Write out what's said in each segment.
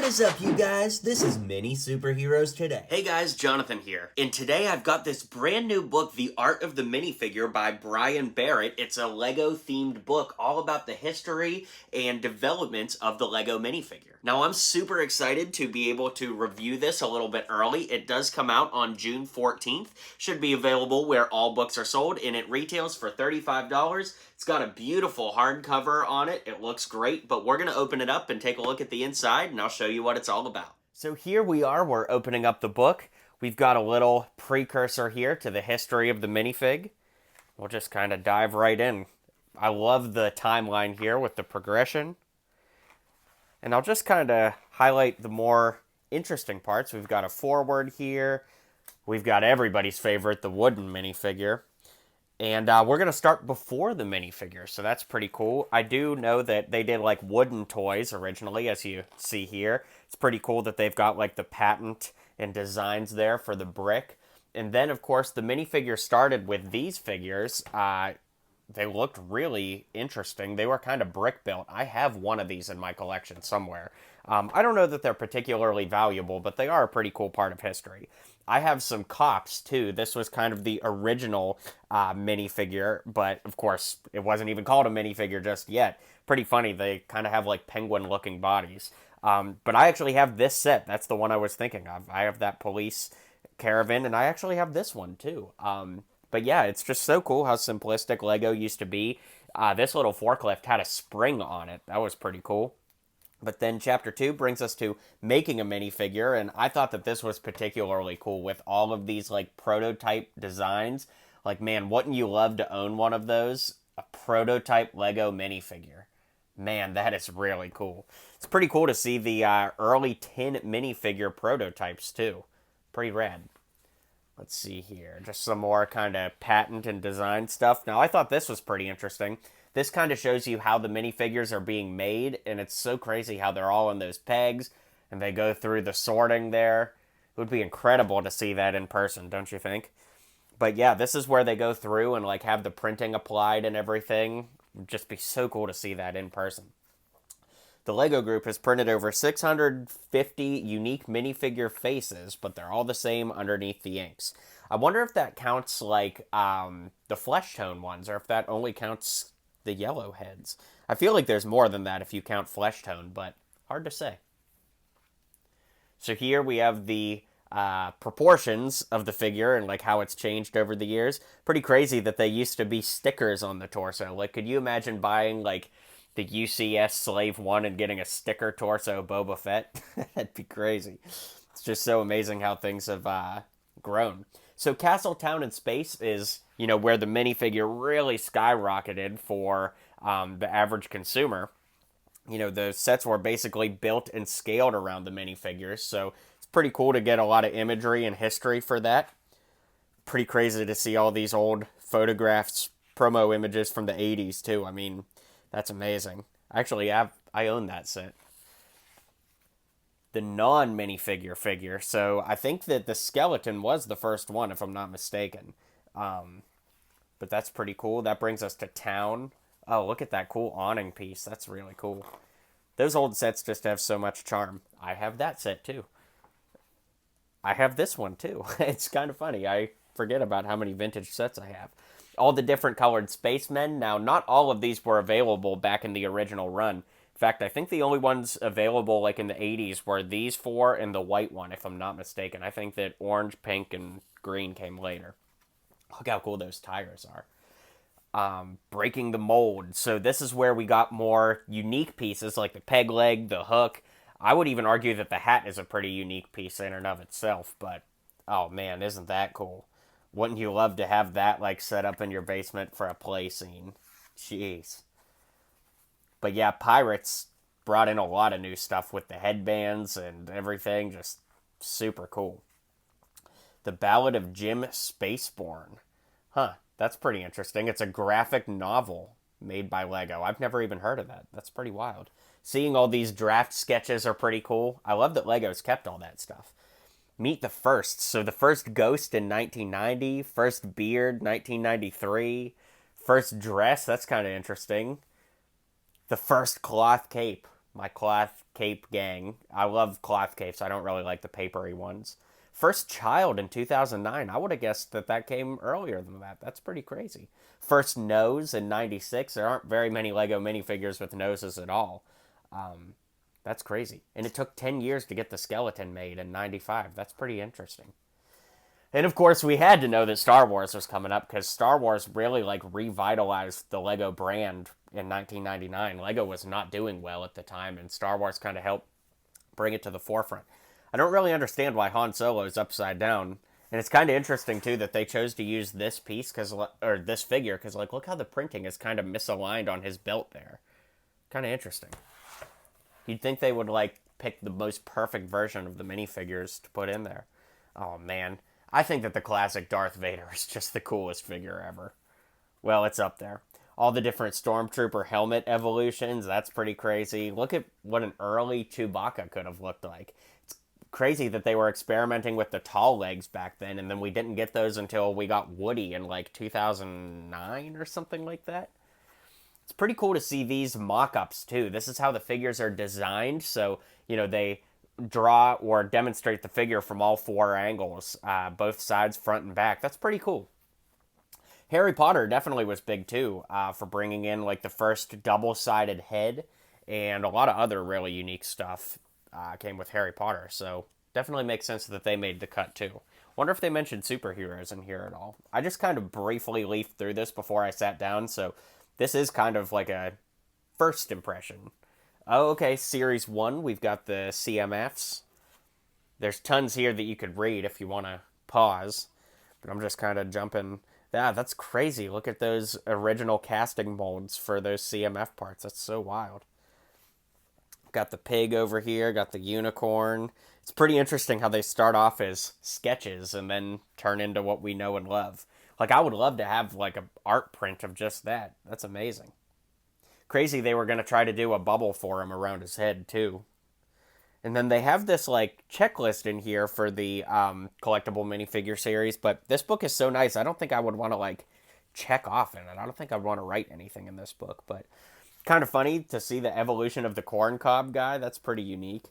is up, you guys? This is Superheroes Today. Hey guys, Jonathan here. And today I've got this brand new book, The Art of the Minifigure by Brian Barrett. It's a Lego-themed book all about the history and development of the Lego minifigure. Now, I'm super excited to be able to review this a little bit early. It does come out on June 14th. Should be available where all books are sold, and it retails for $35. It's got a beautiful hardcover on it. It looks great, but we're going to open it up and take a look at the inside, and I'll show you what it's all about. So here we are. We're opening up the book. We've got a little precursor here to the history of the minifig. We'll just kind of dive right in. I love the timeline here with the progression. And I'll just kind of highlight the more interesting parts. We've got a foreword here. We've got everybody's favorite, the wooden minifigure. And we're going to start before the minifigure, so that's pretty cool. I do know that they did, like, wooden toys originally, as you see here. It's pretty cool that they've got, like, the patent and designs there for the brick. And then, of course, the minifigure started with these figures. They looked really interesting. They were kind of brick-built. I have one of these in my collection somewhere. I don't know that they're particularly valuable, but they are a pretty cool part of history. I have some cops, too. This was kind of the original minifigure, but, of course, it wasn't even called a minifigure just yet. Pretty funny. They kind of have, like, penguin-looking bodies. But I actually have this set. That's the one I was thinking of. I have that police caravan, and I actually have this one, too. But yeah, it's just so cool how simplistic Lego used to be. This little forklift had a spring on it. That was pretty cool. But then Chapter 2 brings us to making a minifigure, and I thought that this was particularly cool with all of these, like, prototype designs. Like, man, wouldn't you love to own one of those? A prototype Lego minifigure. Man, that is really cool. It's pretty cool to see the early tin minifigure prototypes, too. Pretty rad. Let's see here. Just some more kind of patent and design stuff. Now, I thought this was pretty interesting. This kind of shows you how the minifigures are being made, and it's so crazy how they're all in those pegs, and they go through the sorting there. It would be incredible to see that in person, don't you think? But yeah, this is where they go through and, like, have the printing applied and everything. It would just be so cool to see that in person. The LEGO Group has printed over 650 unique minifigure faces, but they're all the same underneath the inks. I wonder if that counts, like, the flesh tone ones, or if that only counts the yellow heads. I feel like there's more than that if you count flesh tone, but hard to say. So here we have the proportions of the figure and, like, how it's changed over the years. Pretty crazy that they used to be stickers on the torso. Like, could you imagine buying, like, the UCS Slave 1 and getting a sticker torso Boba Fett? That'd be crazy. It's just so amazing how things have grown. So Castletown in Space is, you know, where the minifigure really skyrocketed for the average consumer. You know, the sets were basically built and scaled around the minifigures, so it's pretty cool to get a lot of imagery and history for that. Pretty crazy to see all these old photographs, promo images from the 80s, too. I mean, that's amazing. Actually, I own that set. The non-minifigure figure. So I think that the skeleton was the first one, if I'm not mistaken. But that's pretty cool. That brings us to town. Oh, look at that cool awning piece. That's really cool. Those old sets just have so much charm. I have that set, too. I have this one, too. It's kind of funny. I forget about how many vintage sets I have. All the different colored spacemen. Now, not all of these were available back in the original run. In fact, I think the only ones available, like, in the 80s were these four and the white one, if I'm not mistaken. I think that orange, pink, and green came later. Look how cool those tires are. Breaking the mold. So this is where we got more unique pieces, like the peg leg, the hook. I would even argue that the hat is a pretty unique piece in and of itself, but, oh man, isn't that cool? Wouldn't you love to have that, like, set up in your basement for a play scene? Jeez. But yeah, Pirates brought in a lot of new stuff with the headbands and everything. Just super cool. The Ballad of Jim Spaceborne. Huh, that's pretty interesting. It's a graphic novel made by LEGO. I've never even heard of that. That's pretty wild. Seeing all these draft sketches are pretty cool. I love that LEGO's kept all that stuff. Meet the first. So the first ghost in 1990, first beard 1993, first dress, that's kind of interesting. The first cloth cape. my cloth cape gang. I love cloth capes. I don't really like the papery ones. First child in 2009. I would have guessed that came earlier than that. That's pretty crazy. First nose in 96. There aren't very many Lego minifigures with noses at all. That's crazy. And it took 10 years to get the skeleton made in 95. That's pretty interesting. And of course, we had to know that Star Wars was coming up because Star Wars really revitalized the Lego brand in 1999. Lego was not doing well at the time, and Star Wars kind of helped bring it to the forefront. I don't really understand why Han Solo is upside down, and it's kind of interesting too that they chose to use this piece or this figure because look how the printing is kind of misaligned on his belt there. Kind of interesting. You'd think they would pick the most perfect version of the minifigures to put in there. Oh man. I think that the classic Darth Vader is just the coolest figure ever. Well, it's up there. All the different Stormtrooper helmet evolutions, that's pretty crazy. Look at what an early Chewbacca could have looked like. It's crazy that they were experimenting with the tall legs back then, and then we didn't get those until we got Woody in 2009 or something like that. It's pretty cool to see these mock-ups too. This is how the figures are designed, so, they draw or demonstrate the figure from all four angles, both sides, front and back. That's pretty cool. Harry Potter definitely was big too, for bringing in the first double-sided head, and a lot of other really unique stuff came with Harry Potter, so definitely makes sense that they made the cut too. Wonder if they mentioned superheroes in here at all. I just kind of briefly leafed through this before I sat down, so this is kind of like a first impression. Oh, okay, Series 1, we've got the CMFs. There's tons here that you could read if you want to pause, but I'm just kind of jumping. Yeah, that's crazy. Look at those original casting molds for those CMF parts. That's so wild. Got the pig over here, got the unicorn. It's pretty interesting how they start off as sketches and then turn into what we know and love. I would love to have an art print of just that. That's amazing. Crazy they were going to try to do a bubble for him around his head, too. And then they have this, checklist in here for the collectible minifigure series, but this book is so nice, I don't think I would want to, check off in it. I don't think I'd want to write anything in this book, but kind of funny to see the evolution of the corn cob guy. That's pretty unique.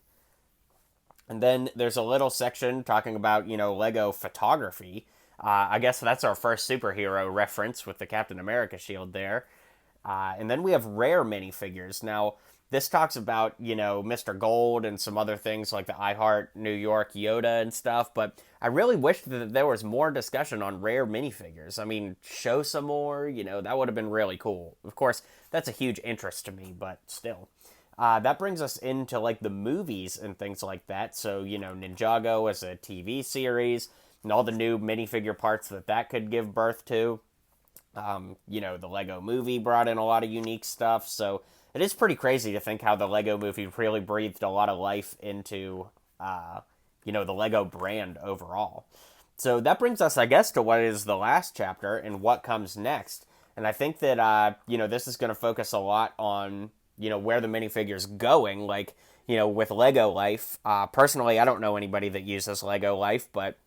And then there's a little section talking about, Lego photography. I guess that's our first superhero reference with the Captain America shield there. And then we have rare minifigures. Now, this talks about, Mr. Gold and some other things like the I Heart New York Yoda and stuff, but I really wish that there was more discussion on rare minifigures. I mean, show some more, that would have been really cool. Of course, that's a huge interest to me, but still. That brings us into, the movies and things like that. So, Ninjago as a TV series and all the new minifigure parts that could give birth to. The Lego movie brought in a lot of unique stuff, so it is pretty crazy to think how the Lego movie really breathed a lot of life into, the Lego brand overall. So that brings us, I guess, to what is the last chapter and what comes next. And I think that, this is going to focus a lot on, where the minifigure's going, with Lego Life. Personally, I don't know anybody that uses Lego Life, but,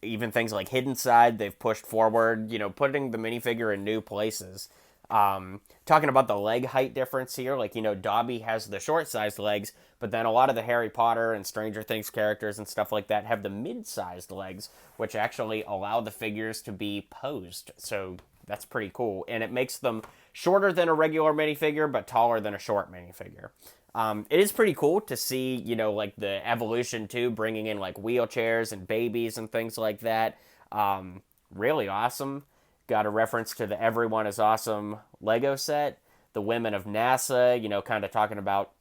even things like Hidden Side, they've pushed forward, putting the minifigure in new places. Talking about the leg height difference here, Dobby has the short-sized legs, but then a lot of the Harry Potter and Stranger Things characters and stuff like that have the mid-sized legs, which actually allow the figures to be posed. So that's pretty cool. And it makes them shorter than a regular minifigure, but taller than a short minifigure. It is pretty cool to see, the evolution too, bringing in wheelchairs and babies and things like that. Really awesome. Got a reference to the Everyone is Awesome Lego set. The Women of NASA, kind of talking about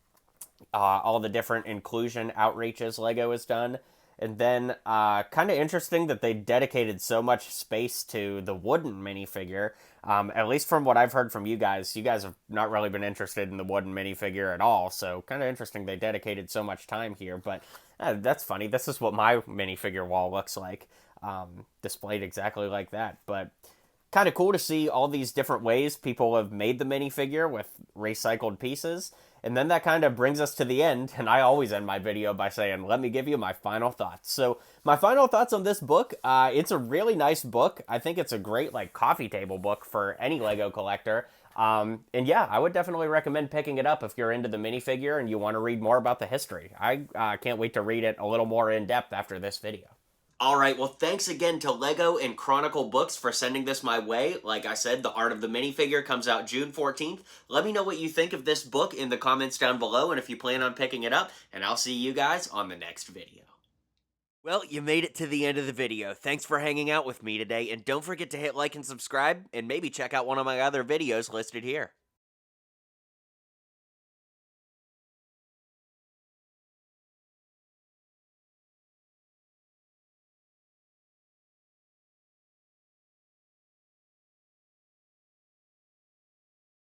all the different inclusion outreaches Lego has done. And then kind of interesting that they dedicated so much space to the wooden minifigure. At least from what I've heard from you guys have not really been interested in the wooden minifigure at all. So kind of interesting they dedicated so much time here. But that's funny. This is what my minifigure wall looks like. Displayed exactly like that. But kind of cool to see all these different ways people have made the minifigure with recycled pieces. And then that kind of brings us to the end, and I always end my video by saying, let me give you my final thoughts. So my final thoughts on this book, it's a really nice book. I think it's a great coffee table book for any Lego collector. And yeah, I would definitely recommend picking it up if you're into the minifigure and you want to read more about the history. I can't wait to read it a little more in depth after this video. All right, well, thanks again to Lego and Chronicle Books for sending this my way. Like I said, The Art of the Minifigure comes out June 14th. Let me know what you think of this book in the comments down below, and if you plan on picking it up, and I'll see you guys on the next video. Well, you made it to the end of the video. Thanks for hanging out with me today, and don't forget to hit like and subscribe, and maybe check out one of my other videos listed here.